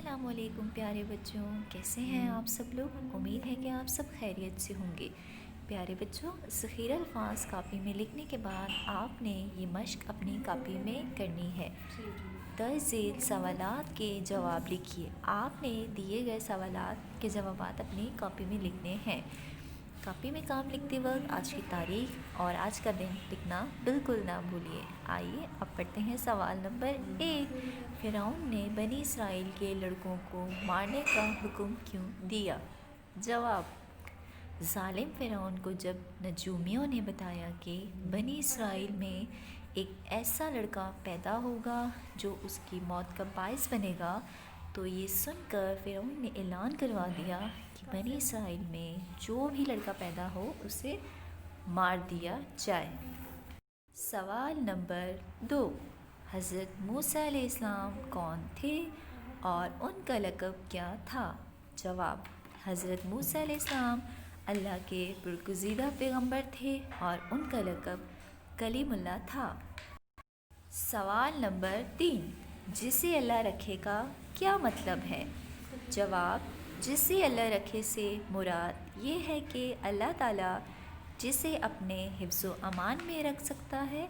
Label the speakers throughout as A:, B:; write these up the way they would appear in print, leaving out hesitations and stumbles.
A: السلام علیکم پیارے بچوں، کیسے ہیں آپ سب لوگ؟ امید ہے کہ آپ سب خیریت سے ہوں گے۔ پیارے بچوں، ذخیرہ الفاظ کاپی میں لکھنے کے بعد آپ نے یہ مشق اپنی کاپی میں کرنی ہے۔ درج ذیل سوالات کے جواب لکھیے۔ آپ نے دیے گئے سوالات کے جوابات اپنی کاپی میں لکھنے ہیں۔ کاپی میں کام لکھتے وقت آج کی تاریخ اور آج کا دن لکھنا بالکل نہ بھولیے۔ آئیے اب پڑھتے ہیں سوال نمبر 1۔ فرعون نے بنی اسرائیل کے لڑکوں کو مارنے کا حکم کیوں دیا؟ جواب: ظالم فرعون کو جب نجومیوں نے بتایا کہ بنی اسرائیل میں ایک ایسا لڑکا پیدا ہوگا جو اس کی موت کا باعث بنے گا، تو یہ سن کر فرعون نے اعلان کروا دیا کہ بنی اسرائیل میں جو بھی لڑکا پیدا ہو اسے مار دیا جائے۔ سوال نمبر 2۔ حضرت موسیٰ علیہ السلام کون تھے اور ان کا لقب کیا تھا؟ جواب: حضرت موسیٰ علیہ السلام اللہ کے برگزیدہ پیغمبر تھے اور ان کا لقب کلیم اللہ تھا۔ سوال نمبر 3۔ جسے اللہ رکھے کا کیا مطلب ہے؟ جواب: جسے اللہ رکھے سے مراد یہ ہے کہ اللہ تعالیٰ جسے اپنے حفظ و امان میں رکھ سکتا ہے،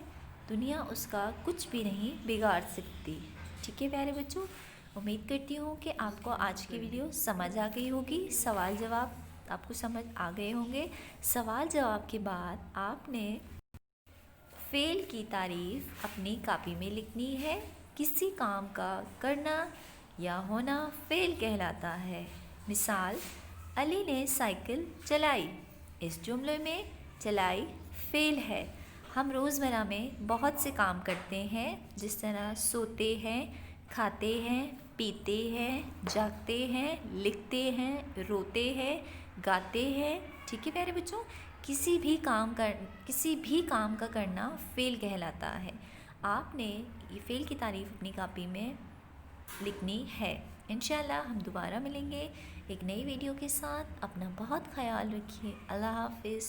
A: دنیا اس کا کچھ بھی نہیں بگاڑ سکتی۔ ٹھیک ہے پیارے بچوں، امید کرتی ہوں کہ آپ کو آج کی ویڈیو سمجھ آ گئی ہوگی، سوال جواب آپ کو سمجھ آ گئے ہوں گے۔ سوال جواب کے بعد آپ نے فعل کی تعریف اپنی کاپی میں لکھنی ہے۔ کسی کام کا کرنا یا ہونا فعل کہلاتا ہے۔ مثال: علی نے سائیکل چلائی۔ اس جملے میں چلائی فعل ہے۔ ہم روزمرہ میں بہت سے کام کرتے ہیں، جس طرح سوتے ہیں، کھاتے ہیں، پیتے ہیں، جاگتے ہیں، لکھتے ہیں، روتے ہیں، گاتے ہیں۔ ٹھیک ہے پیارے بچوں، کسی بھی کام کا کرنا فعل کہلاتا ہے۔ آپ نے یہ فعل کی تعریف اپنی کاپی میں لکھنی ہے۔ انشاءاللہ ہم دوبارہ ملیں گے ایک نئی ویڈیو کے ساتھ۔ اپنا بہت خیال رکھیے۔ اللہ حافظ۔